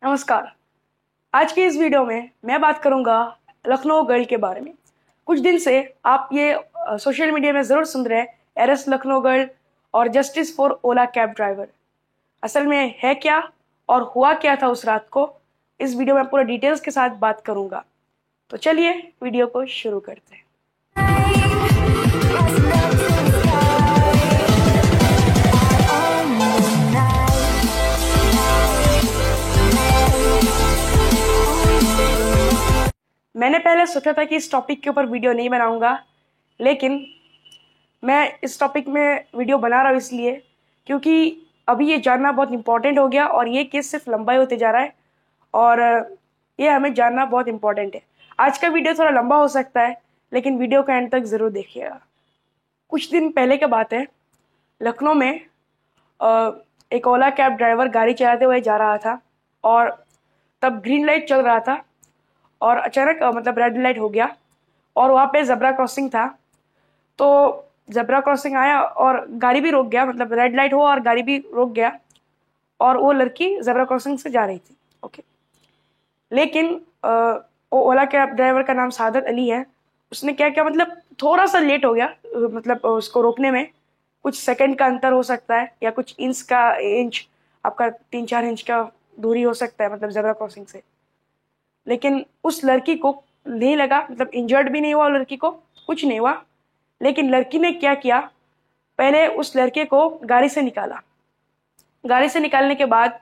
नमस्कार। आज के इस वीडियो में मैं बात करूंगा लखनऊ गर्ल के बारे में। कुछ दिन से आप ये सोशल मीडिया में ज़रूर सुन रहे हैं, अरेस्ट लखनऊ गर्ल और justice for Ola cab driver. असल में है क्या और हुआ क्या था उस रात को, इस वीडियो में पूरे डिटेल्स के साथ बात करूंगा। तो चलिए वीडियो को शुरू करते हैं। मैंने पहले सोचा था कि इस टॉपिक के ऊपर वीडियो नहीं बनाऊंगा, लेकिन मैं इस टॉपिक में वीडियो बना रहा हूँ इसलिए क्योंकि अभी ये जानना बहुत इम्पोर्टेंट हो गया और ये केस सिर्फ लंबा ही होते जा रहा है और ये हमें जानना बहुत इम्पोर्टेंट है। आज का वीडियो थोड़ा लंबा हो सकता है, लेकिन वीडियो का एंड तक ज़रूर देखिएगा। कुछ दिन पहले की बात है, लखनऊ में एक ओला कैब ड्राइवर गाड़ी चलाते हुए जा रहा था और तब ग्रीन लाइट चल रहा था और अचानक रेड लाइट हो गया और वहाँ पे ज़ेब्रा क्रॉसिंग था। तो ज़ेब्रा क्रॉसिंग आया और गाड़ी भी रोक गया, रेड लाइट हुआ और गाड़ी भी रोक गया और वो लड़की ज़ेब्रा क्रॉसिंग से जा रही थी। ओके, लेकिन वो ओला कैब ड्राइवर का नाम सादत अली है। उसने क्या किया, थोड़ा सा लेट हो गया, उसको रोकने में कुछ सेकंड का अंतर हो सकता है या कुछ इंच आपका 3-4 इंच का दूरी हो सकता है, ज़ेब्रा क्रॉसिंग से। लेकिन उस लड़की को नहीं लगा, इंजर्ड भी नहीं हुआ, लड़की को कुछ नहीं हुआ। लेकिन लड़की ने क्या किया, पहले उस लड़के को गाड़ी से निकाला। गाड़ी से निकालने के बाद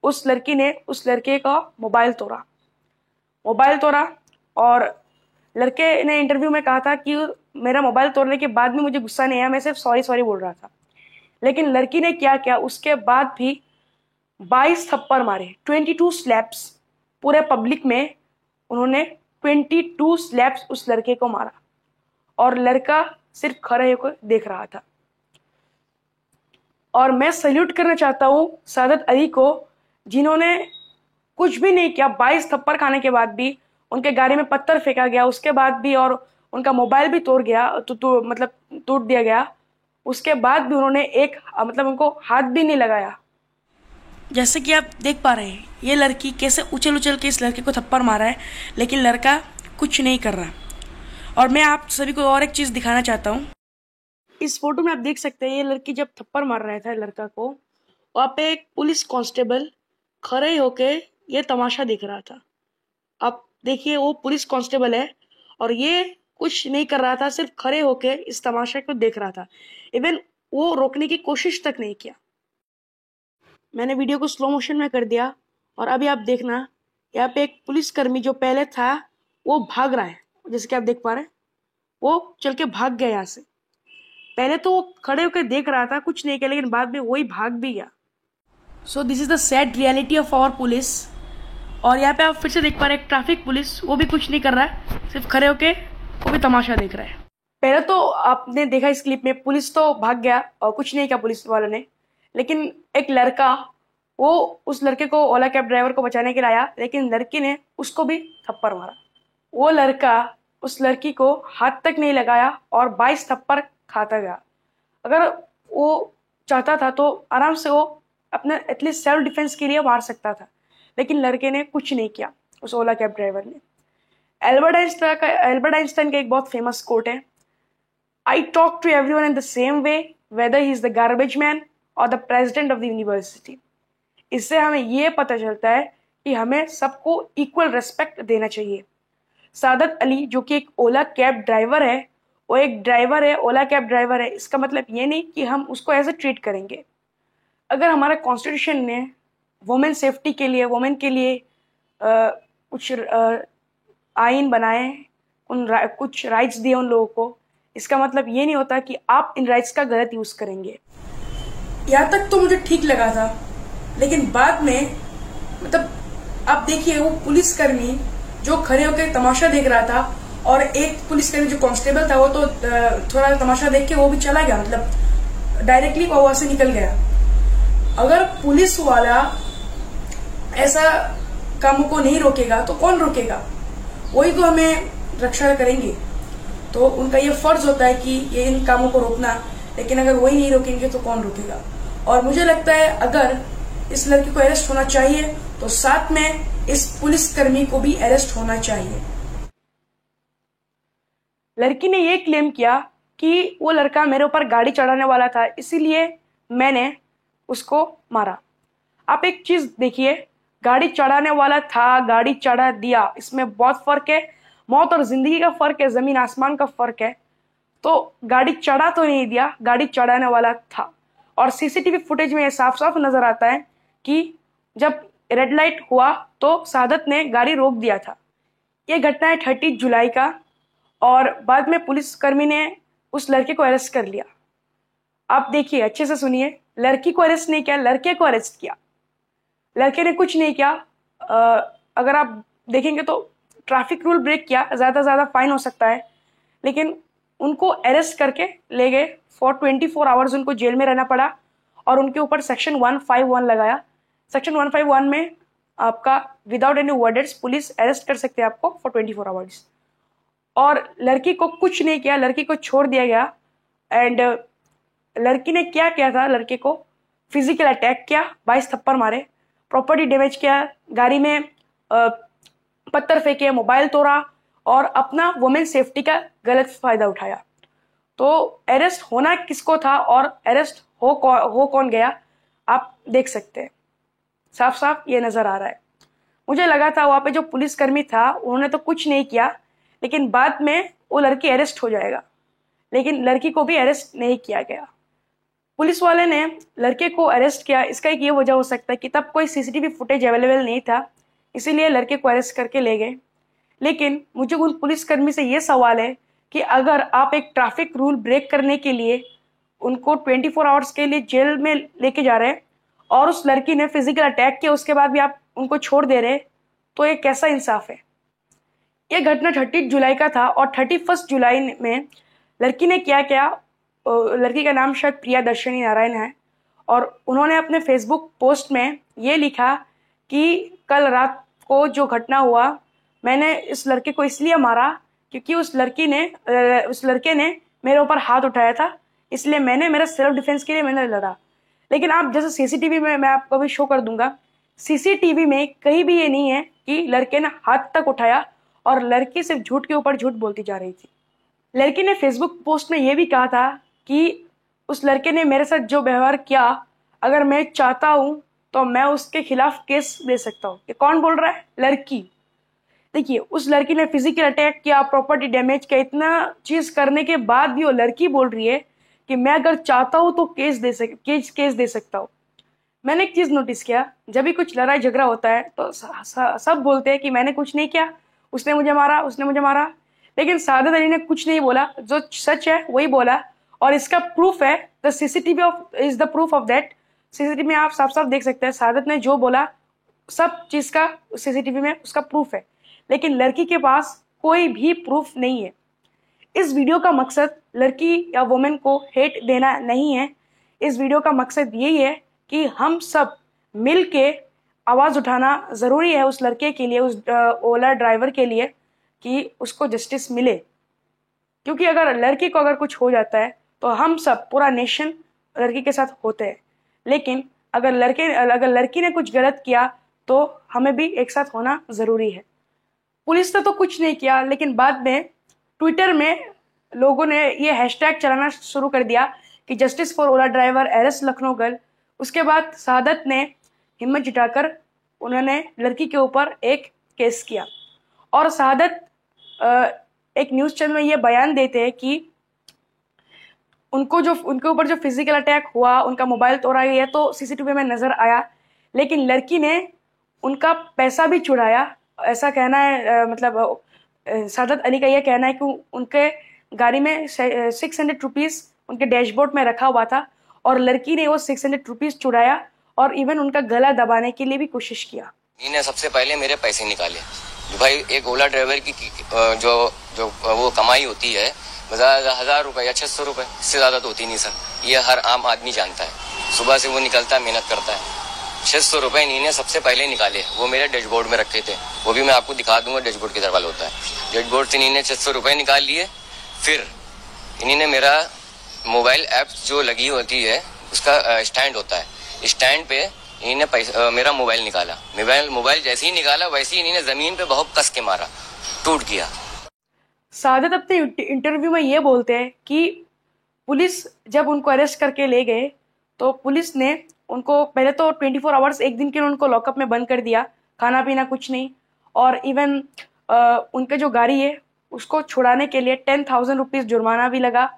उस लड़की ने उस लड़के का मोबाइल तोड़ा और लड़के ने इंटरव्यू में कहा था कि मेरा मोबाइल तोड़ने के बाद भी मुझे गुस्सा नहीं आया, मैं सिर्फ सॉरी बोल रहा था। लेकिन लड़की ने क्या किया, उसके बाद भी 22 थप्पड़ मारे, 22 स्लैप्स। पूरे पब्लिक में उन्होंने 22 स्लैप्स उस लड़के को मारा और लड़का सिर्फ खड़े होकर देख रहा था। और मैं सैल्यूट करना चाहता हूँ सादत अली को, जिन्होंने कुछ भी नहीं किया। 22 थप्पड़ खाने के बाद भी उनके गाड़ी में पत्थर फेंका गया, उसके बाद भी, और उनका मोबाइल भी तोड़ गया, टूट दिया गया। उसके बाद भी उन्होंने उनको हाथ भी नहीं लगाया। जैसे कि आप देख पा रहे हैं, ये लड़की कैसे उछल के इस लड़के को थप्पड़ मारा है, लेकिन लड़का कुछ नहीं कर रहा। और मैं आप सभी को और एक चीज़ दिखाना चाहता हूँ। इस फोटो में आप देख सकते हैं, ये लड़की जब थप्पड़ मार रहा था लड़का को, वहाँ पे एक पुलिस कांस्टेबल खड़े होके ये तमाशा देख रहा था। आप देखिए, वो पुलिस कांस्टेबल है और ये कुछ नहीं कर रहा था, सिर्फ खड़े होके इस तमाशा को देख रहा था। इवन वो रोकने की कोशिश तक नहीं किया। मैंने वीडियो को स्लो मोशन में कर दिया और अभी आप देखना, यहाँ पे एक पुलिसकर्मी जो पहले था वो भाग रहा है। जैसे कि आप देख पा रहे हैं, वो चल के भाग गया यहाँ से। पहले तो वो खड़े होकर देख रहा था, कुछ नहीं किया, लेकिन बाद में वही भाग भी गया। So this is the sad reality of our police. और यहाँ पे आप फिर से देख पा रहे हैं, ट्रैफिक पुलिस, वो भी कुछ नहीं कर रहा है, सिर्फ खड़े होके वो भी तमाशा देख रहा है। पहले तो आपने देखा इस क्लिप में, पुलिस तो भाग गया और कुछ नहीं किया पुलिस वालों ने, लेकिन एक लड़का, वो उस लड़के को, ओला कैब ड्राइवर को बचाने के लिए आया, लेकिन लड़की ने उसको भी थप्पड़ मारा। वो लड़का उस लड़की को हाथ तक नहीं लगाया और 22 थप्पड़ खाता गया। अगर वो चाहता था तो आराम से वो अपना एटलीस्ट सेल्फ डिफेंस के लिए मार सकता था, लेकिन लड़के ने कुछ नहीं किया, उस ओला कैब ड्राइवर ने। एल्बर्ट आइंस्टाइन का एक बहुत फेमस कोट है, I talk to everyone in the same way whether he is the garbage man और the president of the university. इससे हमें ये पता चलता है कि हमें सबको इक्वल रेस्पेक्ट देना चाहिए। सादत अली जो कि एक ओला कैब ड्राइवर है, वो एक ड्राइवर है, ओला कैब ड्राइवर है। इसका मतलब ये नहीं कि हम उसको ऐसे ट्रीट करेंगे। अगर हमारा कॉन्स्टिट्यूशन ने वुमेन सेफ्टी के लिए, वुमेन के लिए कुछ आइन बनाए, कुछ राइट्स दिए उन लोगों को, इसका मतलब ये नहीं होता कि आप इन राइट्स का गलत यूज़ करेंगे। यहाँ तक तो मुझे ठीक लगा था, लेकिन बाद में आप देखिए, वो पुलिसकर्मी जो खड़े होकर तमाशा देख रहा था और एक पुलिसकर्मी जो कांस्टेबल था, वो तो थोड़ा तमाशा देख के वो भी चला गया, डायरेक्टली वो वहां से निकल गया। अगर पुलिस वाला ऐसा काम को नहीं रोकेगा तो कौन रोकेगा? वही तो हमें रक्षा करेंगे। तो उनका ये फर्ज होता है कि ये इन कामों को रोकना, लेकिन अगर वही नहीं रोकेंगे तो कौन रोकेगा? और मुझे लगता है अगर इस लड़की को अरेस्ट होना चाहिए तो साथ में इस पुलिसकर्मी को भी अरेस्ट होना चाहिए। लड़की ने ये क्लेम किया कि वो लड़का मेरे ऊपर गाड़ी चढ़ाने वाला था, इसीलिए मैंने उसको मारा। आप एक चीज देखिए, गाड़ी चढ़ाने वाला था, गाड़ी चढ़ा दिया, इसमें बहुत फर्क है। मौत और जिंदगी का फर्क है, जमीन आसमान का फर्क है। तो गाड़ी चढ़ा तो नहीं दिया, गाड़ी चढ़ाने वाला था। और सीसीटीवी फुटेज में साफ साफ नजर आता है कि जब रेड लाइट हुआ तो सादत ने गाड़ी रोक दिया था। यह घटना है 30 जुलाई का, और बाद में पुलिसकर्मी ने उस लड़के को अरेस्ट कर लिया। आप देखिए, अच्छे से सुनिए, लड़की को अरेस्ट नहीं किया, लड़के को अरेस्ट किया। लड़के ने कुछ नहीं किया। अगर आप देखेंगे तो ट्रैफिक रूल ब्रेक किया, ज्यादा ज्यादा फाइन हो सकता है, लेकिन उनको अरेस्ट करके ले गए। फॉर 24 आवर्स उनको जेल में रहना पड़ा और उनके ऊपर सेक्शन 151 लगाया। सेक्शन 151 में आपका विदाउट एनी वर्डेट्स पुलिस अरेस्ट कर सकते हैं आपको फॉर 24 आवर्स। और लड़की को कुछ नहीं किया, लड़की को छोड़ दिया गया। एंड लड़की ने क्या किया था, लड़के को फिजिकल अटैक किया, 22 थप्पड़ मारे, प्रॉपर्टी डैमेज किया, गाड़ी में पत्थर फेंके, मोबाइल तोड़ा और अपना वुमेन सेफ्टी का गलत फायदा उठाया। तो अरेस्ट होना किसको था और अरेस्ट हो कौन गया, आप देख सकते हैं, साफ साफ ये नजर आ रहा है। मुझे लगा था वहां पे जो पुलिसकर्मी था उन्होंने तो कुछ नहीं किया, लेकिन बाद में वो लड़की अरेस्ट हो जाएगा, लेकिन लड़की को भी अरेस्ट नहीं किया गया। पुलिस वाले ने लड़के को अरेस्ट किया, इसका एक ये वजह हो सकता है कि तब कोई सीसीटीवी फुटेज अवेलेबल नहीं था, इसीलिए लड़के को अरेस्ट करके ले गए। लेकिन मुझे उन पुलिसकर्मी से ये सवाल है कि अगर आप एक ट्रैफिक रूल ब्रेक करने के लिए उनको 24 आवर्स के लिए जेल में लेके जा रहे हैं और उस लड़की ने फिजिकल अटैक किया, उसके बाद भी आप उनको छोड़ दे रहे, तो ये कैसा इंसाफ है। यह घटना 30 जुलाई का था और 31 जुलाई में लड़की ने क्या किया, लड़की का नाम शायद प्रिया दर्शनी नारायण है, और उन्होंने अपने फेसबुक पोस्ट में ये लिखा कि कल रात को जो घटना हुआ, मैंने इस लड़के को इसलिए मारा क्योंकि उस लड़के ने मेरे ऊपर हाथ उठाया था, इसलिए मैंने मेरा सेल्फ डिफेंस के लिए मैंने लड़ा। लेकिन आप जैसे सीसीटीवी में मैं आपको अभी शो कर दूंगा, सीसीटीवी में कहीं भी ये नहीं है कि लड़के ने हाथ तक उठाया, और लड़की सिर्फ झूठ के ऊपर झूठ बोलती जा रही थी। लड़की ने फेसबुक पोस्ट में यह भी कहा था कि उस लड़के ने मेरे साथ जो व्यवहार किया, अगर मैं चाहता हूं तो मैं उसके खिलाफ केस दे सकता हूं। ये कौन बोल रहा है? लड़की। देखिए, उस लड़की ने फिजिकल अटैक किया, प्रॉपर्टी डैमेज किया, इतना चीज करने के बाद भी वो लड़की बोल रही है कि मैं अगर चाहता हूं तो केस दे सकता हूं। मैंने एक चीज नोटिस किया, जब भी कुछ लड़ाई झगड़ा होता है तो सब बोलते हैं कि मैंने कुछ नहीं किया, उसने मुझे मारा, लेकिन सादत अली ने कुछ नहीं बोला, जो सच है वही बोला। और इसका प्रूफ है, the CCTV is the proof of that. CCTV में आप साफ साफ देख सकते हैं, सादत ने जो बोला सब चीज का सीसीटीवी में उसका प्रूफ है, लेकिन लड़की के पास कोई भी प्रूफ नहीं है। इस वीडियो का मकसद लड़की या वुमेन को हेट देना नहीं है। इस वीडियो का मकसद यही है कि हम सब मिल के आवाज उठाना जरूरी है उस लड़के के लिए, उस ओला ड्राइवर के लिए, कि उसको जस्टिस मिले। क्योंकि अगर लड़की को अगर कुछ हो जाता है तो हम सब, पूरा नेशन लड़की के साथ होते हैं, लेकिन अगर लड़की ने कुछ गलत किया तो हमें भी एक साथ होना जरूरी है। पुलिस ने तो कुछ नहीं किया, लेकिन बाद में ट्विटर में लोगों ने ये हैशटैग चलाना शुरू कर दिया कि justice for Ola driver, arrest Lucknow girl. उसके बाद सादत ने हिम्मत जुटाकर उन्होंने लड़की के ऊपर एक केस किया, और सादत एक न्यूज चैनल में ये बयान देते हैं कि उनके ऊपर जो फिजिकल अटैक हुआ, उनका मोबाइल तोड़ा गया तो सीसीटीवी में नजर आया, लेकिन लड़की ने उनका पैसा भी चुराया, ऐसा कहना है। मतलब सादत अली का यह कहना है कि उनके गाड़ी में 600 रुपीज उनके डैशबोर्ड में रखा हुआ था, और लड़की ने वो 600 रुपीज चुराया और इवन उनका गला दबाने के लिए भी कोशिश किया। इन्हें सबसे पहले मेरे पैसे निकाले। भाई, एक ओला ड्राइवर की जो वो कमाई होती है 1000 रुपए या 600 रुपए, इससे ज्यादा तो होती नहीं सर। ये हर आम आदमी जानता है। सुबह से वो निकलता है, मेहनत करता है। 600 रुपए इन्हीं सबसे पहले निकाले, वो मेरे डैशबोर्ड में रखे थे। वो भी मैं आपको दिखा दूंगा डैशबोर्ड किधर वाला होता है। डैशबोर्ड से इन्हीं 600 रुपए निकाल लिए। फिर इन्हीं मेरा मोबाइल ऐप जो लगी होती है उसका स्टैंड होता है, स्टैंड पे इन्हें पैसा मेरा मोबाइल निकाला। मोबाइल जैसे ही निकाला वैसे ही इन्हें जमीन पे बहुत कस के मारा, टूट गया। सादत अपने इंटरव्यू में ये बोलते हैं कि पुलिस जब उनको अरेस्ट करके ले गए तो पुलिस ने उनको पहले तो 24 आवर्स, एक दिन के लिए उनको लॉकअप में बंद कर दिया, खाना पीना कुछ नहीं। और इवन उनके जो गाड़ी है उसको छुड़ाने के लिए 10,000 रुपीज़ जुर्माना भी लगा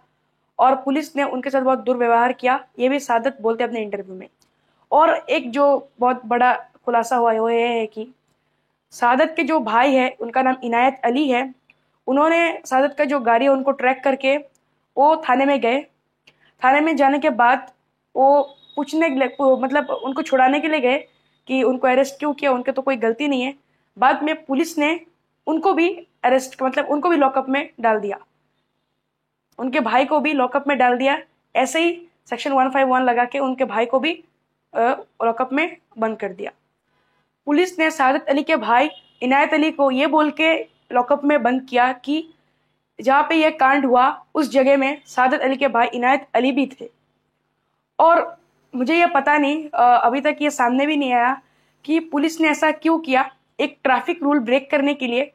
और पुलिस ने उनके साथ बहुत दुर्व्यवहार किया। ये भी सादत बोलते हैं अपने इंटरव्यू में। और एक जो बहुत बड़ा खुलासा हुआ है वो ये है कि सादत के जो भाई है उनका नाम इनायत अली है, उन्होंने सादत का जो गाड़ी है उनको ट्रैक करके वो थाने में गए। थाने में जाने के बाद वो पूछने मतलब उनको छुड़ाने के लिए गए कि उनको अरेस्ट क्यों किया, उनके तो कोई गलती नहीं है। बाद में पुलिस ने उनको भी अरेस्ट मतलब उनको भी लॉकअप में डाल दिया, उनके भाई को भी लॉकअप में डाल दिया। ऐसे ही सेक्शन 151 लगा के उनके भाई को भी लॉकअप में बंद कर दिया। पुलिस ने सादत अली के भाई इनायत अली को ये बोल के लॉकअप में बंद किया कि जहाँ पे यह कांड हुआ उस जगह में सादत अली के भाई इनायत अली भी थे। और मुझे ये पता नहीं, अभी तक ये सामने भी नहीं आया कि पुलिस ने ऐसा क्यों किया। एक ट्रैफिक रूल ब्रेक करने के लिए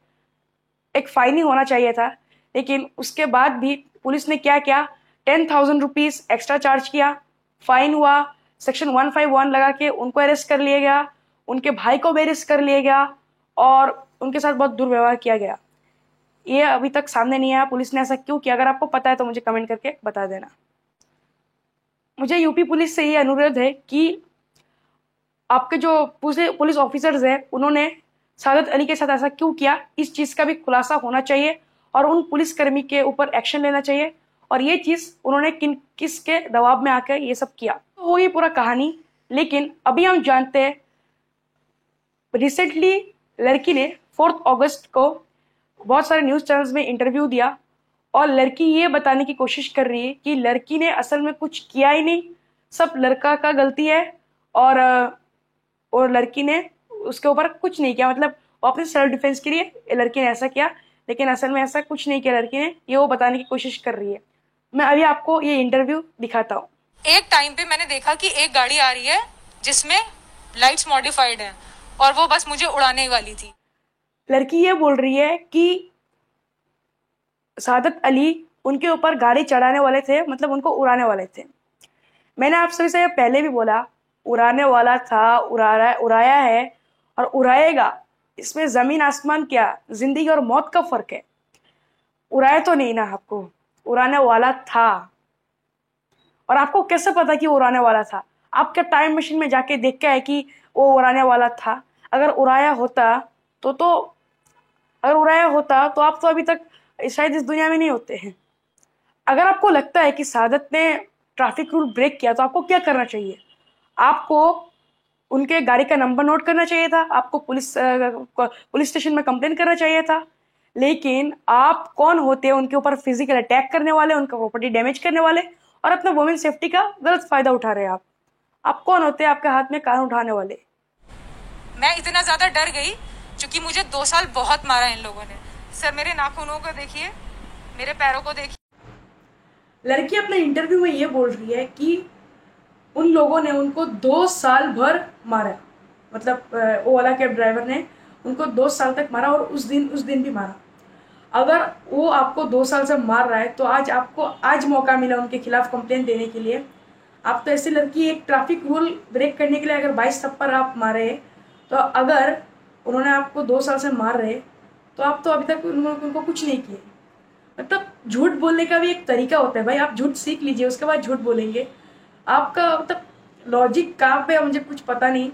एक फाइन ही होना चाहिए था, लेकिन उसके बाद भी पुलिस ने क्या किया, 10,000 रुपीज़ एक्स्ट्रा चार्ज किया, फाइन हुआ, सेक्शन 151 लगा के उनको अरेस्ट कर लिया गया, उनके भाई को भी अरेस्ट कर लिया गया और उनके साथ बहुत दुर्व्यवहार किया गया। ये अभी तक सामने नहीं आया पुलिस ने ऐसा क्यों किया। अगर आपको पता है तो मुझे कमेंट करके बता देना। मुझे यूपी पुलिस से ये अनुरोध है कि आपके जो पुलिस ऑफिसर्स हैं उन्होंने सादत अली के साथ ऐसा क्यों किया, इस चीज़ का भी खुलासा होना चाहिए और उन पुलिसकर्मी के ऊपर एक्शन लेना चाहिए। और ये चीज़ उन्होंने किसके दबाव में आकर ये सब किया, तो वो ये पूरा कहानी। लेकिन अभी हम जानते हैं, रिसेंटली लड़की ने 4 अगस्त को बहुत सारे न्यूज़ चैनल्स में इंटरव्यू दिया और लड़की ये बताने की कोशिश कर रही है कि लड़की ने असल में कुछ किया ही नहीं, सब लड़का का गलती है और लड़की ने उसके ऊपर कुछ नहीं किया। मतलब वो अपने सेल्फ डिफेंस के लिए लड़की ने ऐसा किया, लेकिन असल में ऐसा कुछ नहीं किया लड़की ने, ये वो बताने की कोशिश कर रही है। मैं अभी आपको ये इंटरव्यू दिखाता हूँ। एक टाइम पे मैंने देखा कि एक गाड़ी आ रही है जिसमें लाइट्स मॉडिफाइड हैं और वो बस मुझे उड़ाने वाली थी। लड़की ये बोल रही है कि सादत अली उनके ऊपर गाड़ी चढ़ाने वाले थे, मतलब उनको उड़ाने वाले थे। मैंने आप सभी से पहले भी बोला, उड़ाने वाला था, उड़ाया है और उड़ाएगा। इसमें जमीन आसमान क्या, जिंदगी और मौत का फर्क है। उड़ाया तो नहीं ना, आपको उड़ाने वाला था। और आपको कैसे पता कि वो उड़ाने वाला था? आपके टाइम मशीन में जाके देख के है कि वो उड़ाने वाला था। अगर उड़ाया होता तो आप तो अभी तक शायद इस दुनिया में नहीं होते हैं। अगर आपको लगता है कि सादत ने ट्रैफिक रूल ब्रेक किया तो आपको क्या करना चाहिए? आपको उनके गाड़ी का नंबर नोट करना चाहिए था, आपको पुलिस स्टेशन में कंप्लेन करना चाहिए था। लेकिन आप कौन होते हैं उनके ऊपर फिजिकल अटैक करने वाले, उनका प्रॉपर्टी डैमेज करने वाले और अपने वुमेन सेफ्टी का गलत फायदा उठा रहे हैं। आप कौन होते हैं आपके हाथ में कानून उठाने वाले? मैं इतना ज्यादा डर गई क्योंकि मुझे 2 साल बहुत मारा इन लोगों ने। सर मेरे नाखूनों को देखिए, मेरे पैरों को देखिए। लड़की अपने इंटरव्यू में ये बोल रही है कि उन लोगों ने उनको 2 साल भर मारा, मतलब ओला कैब ड्राइवर ने उनको 2 साल तक मारा और उस दिन भी मारा। अगर वो आपको 2 साल से मार रहा है तो आज मौका मिला उनके खिलाफ कंप्लेंट देने के लिए। आप तो ऐसी लड़की, एक ट्रैफिक रूल ब्रेक करने के लिए अगर 22 थप्पड़ आप मारे, तो अगर उन्होंने आपको 2 साल से मार रहे तो आप तो अभी तक उनको कुछ नहीं किए। मतलब झूठ बोलने का भी एक तरीका होता है भाई, आप झूठ सीख लीजिए उसके बाद झूठ बोलेंगे। आपका मतलब लॉजिक कहाँ पे, मुझे कुछ पता नहीं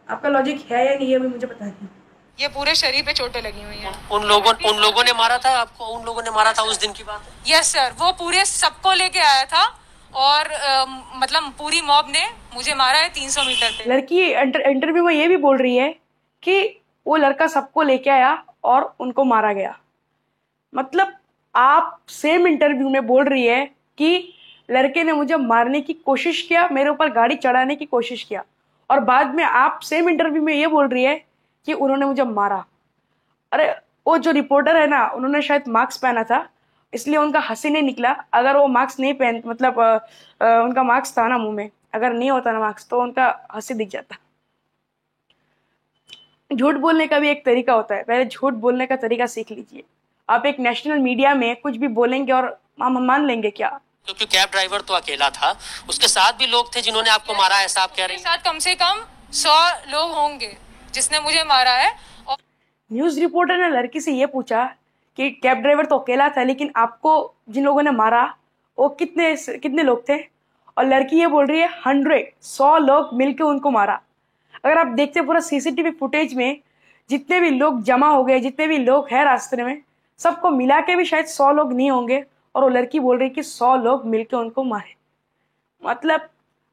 आपका लॉजिक है या नहीं है, भी मुझे पता नहीं। ये पूरे शरीर पे चोटें लगी हुई हैं। उन लोगों ने मारा था आपको? उन लोगों ने मारा था उस दिन की बात है? यस सर, वो पूरे सबको लेके आया था और मतलब पूरी मॉब ने मुझे मारा है 300 मीटर पे। लड़की इंटरव्यू में ये भी बोल रही है कि वो लड़का सबको लेके आया और उनको मारा गया। मतलब आप सेम इंटरव्यू में बोल रही है कि लड़के ने मुझे मारने की कोशिश किया, मेरे ऊपर गाड़ी चढ़ाने की कोशिश किया, और बाद में आप सेम इंटरव्यू में ये बोल रही है कि उन्होंने मुझे मारा। अरे वो जो रिपोर्टर है ना, उन्होंने शायद मास्क पहना था इसलिए उनका हंसी नहीं निकला। अगर वो मास्क नहीं पहन मतलब उनका मास्क था ना मुंह में, अगर नहीं होता ना मास्क तो उनका हंसी दिख जाता। झूठ बोलने का भी एक तरीका होता है, पहले झूठ बोलने का तरीका सीख लीजिए। आप एक नेशनल मीडिया में कुछ भी बोलेंगे और हम मान लेंगे क्या? क्योंकि कैब ड्राइवर तो अकेला था, उसके साथ भी लोग थे जिन्होंने आपको मारा, ऐसा आप कह रहे हैं? मेरे साथ कम से कम 100 लोग होंगे जिसने मुझे मारा है। और न्यूज रिपोर्टर ने लड़की से ये पूछा कि कैब ड्राइवर तो अकेला था, लेकिन आपको जिन लोगों ने मारा वो कितने लोग थे? और लड़की ये बोल रही है 100 लोग मिलकर उनको मारा। अगर आप देखते पूरा सीसीटीवी फुटेज में जितने भी लोग जमा हो गए, जितने भी लोग हैं रास्ते में, सबको मिला के भी शायद 100 लोग नहीं होंगे, और वो लड़की बोल रही कि 100 लोग मिलकर उनको मारे। मतलब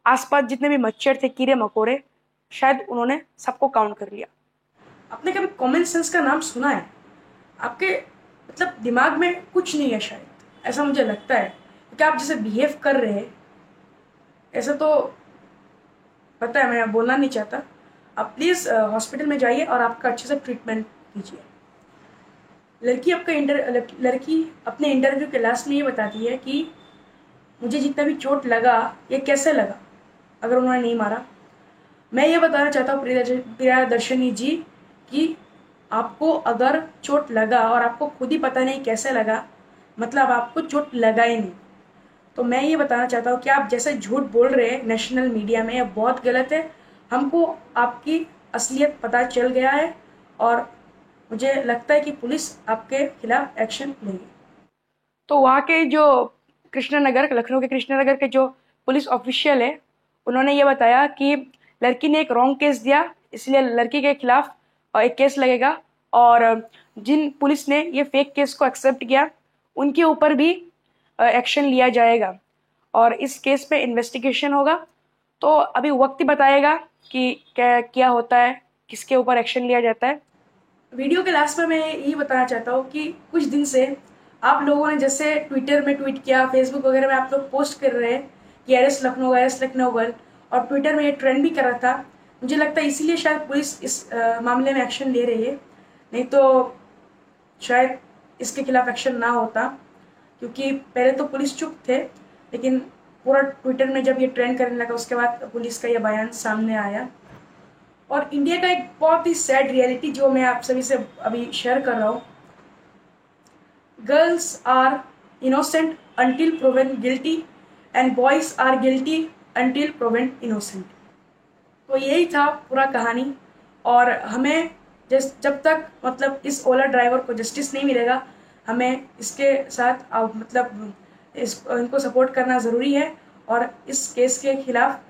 आसपास जितने भी मच्छर थे, कीड़े मकोड़े, शायद उन्होंने सबको काउंट कर लिया। आपने कभी कॉमन सेंस का नाम सुना है? आपके मतलब दिमाग में कुछ नहीं है शायद, ऐसा मुझे लगता है, क्योंकि आप जैसे बिहेव कर रहे हैं, ऐसा तो पता है, मैं बोलना नहीं चाहता। आप प्लीज़ हॉस्पिटल में जाइए और आपका अच्छे से ट्रीटमेंट कीजिए। लड़की अपने इंटरव्यू के लास्ट में ये बताती है कि मुझे जितना भी चोट लगा, ये कैसे लगा अगर उन्होंने नहीं मारा। मैं ये बताना चाहता हूँ प्रियदर्शनी जी कि आपको अगर चोट लगा और आपको खुद ही पता नहीं कैसे लगा, मतलब आपको चोट लगा ही नहीं। तो मैं ये बताना चाहता हूँ कि आप जैसे झूठ बोल रहे हैं नेशनल मीडिया में, यह बहुत गलत है। हमको आपकी असलियत पता चल गया है और मुझे लगता है कि पुलिस आपके खिलाफ एक्शन लेगी। तो वहाँ के जो लखनऊ के कृष्णनगर के जो पुलिस ऑफिशियल है, उन्होंने ये बताया कि लड़की ने एक रॉन्ग केस दिया, इसलिए लड़की के खिलाफ एक केस लगेगा, और जिन पुलिस ने ये फेक केस को एक्सेप्ट किया उनके ऊपर भी एक्शन लिया जाएगा, और इस केस पे इन्वेस्टिगेशन होगा। तो अभी वक्त ही बताएगा कि क्या होता है, किसके ऊपर एक्शन लिया जाता है। वीडियो के लास्ट में मैं यही बताना चाहता हूँ कि कुछ दिन से आप लोगों ने जैसे ट्विटर में ट्वीट किया, फेसबुक वगैरह में आप लोग पोस्ट कर रहे हैं कि अरेस्ट लखनऊ गर्ल, और ट्विटर में ये ट्रेंड भी कर रहा था। मुझे लगता है इसीलिए शायद पुलिस इस मामले में एक्शन ले रही है, नहीं तो शायद इसके खिलाफ एक्शन ना होता, क्योंकि पहले तो पुलिस चुप थे, लेकिन पूरा ट्विटर में जब ये ट्रेंड करने लगा उसके बाद पुलिस का ये बयान सामने आया। और इंडिया का एक बहुत ही सैड रियलिटी जो मैं आप सभी से अभी शेयर कर रहा हूँ, girls are innocent until proven guilty and boys are guilty until proven innocent. तो यही था पूरा कहानी, और हमें जब तक मतलब इस ओला ड्राइवर को जस्टिस नहीं मिलेगा, हमें इसके साथ इनको सपोर्ट करना ज़रूरी है, और इस केस के खिलाफ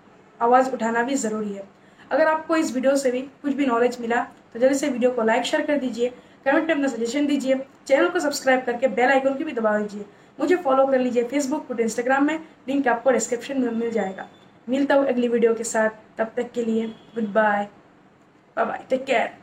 आवाज़ उठाना भी ज़रूरी है। अगर आपको इस वीडियो से भी कुछ भी नॉलेज मिला तो जल्दी से वीडियो को लाइक शेयर कर दीजिए, कमेंट में अपना सजेशन दीजिए, चैनल को सब्सक्राइब करके बेल आइकन की भी दबा दीजिए। मुझे फॉलो कर लीजिए फेसबुक, ट्विटर, इंस्टाग्राम में, लिंक आपको डिस्क्रिप्शन में मिल जाएगा। मिलता हूँ अगली वीडियो के साथ, तब तक के लिए goodbye, bye bye, take care.